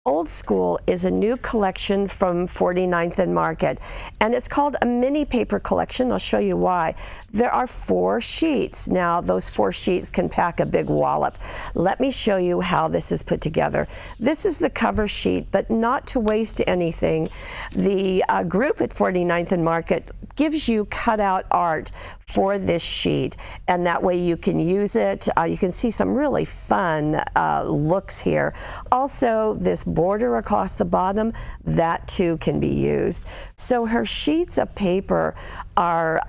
Old School is a new collection from 49th and Market, and it's called a mini paper collection. I'll show you why. There are 4 sheets. Now, those 4 sheets can pack a big wallop. Let me show you how this is put together. This is the cover sheet, but not to waste anything. The group at 49th and Market gives you cutout art for this sheet, and that way you can use it. You can see some really fun looks here. Also, this border across the bottom, that too can be used. So her sheets of paper are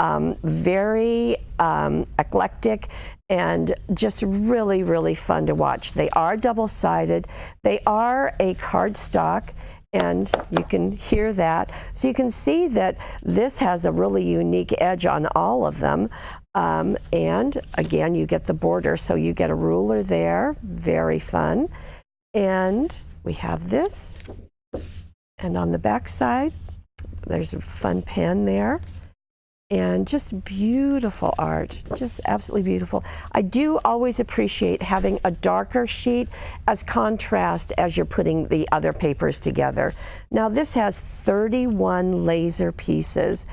very eclectic and just really, really fun to watch. They are double-sided. They are a cardstock, and you can hear that. So you can see that this has a really unique edge on all of them. And again, you get the border, so you get a ruler there. Very fun. And we have this. And on the back side, there's a fun pen there. And just beautiful art, just absolutely beautiful. I do always appreciate having a darker sheet as contrast as you're putting the other papers together. Now this has 31 laser pieces,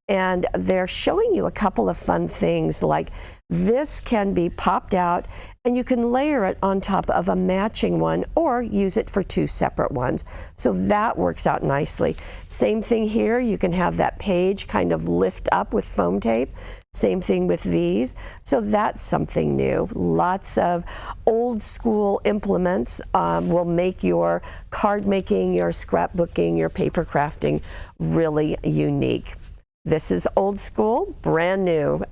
and they're showing you a couple of fun things, like this can be popped out and you can layer it on top of a matching one or use it for 2 separate ones. So that works out nicely. Same thing here, you can have that page kind of lift up with foam tape. Same thing with these. So that's something new. Lots of old school implements will make your card making, your scrapbooking, your paper crafting really unique. This is Old School, brand new.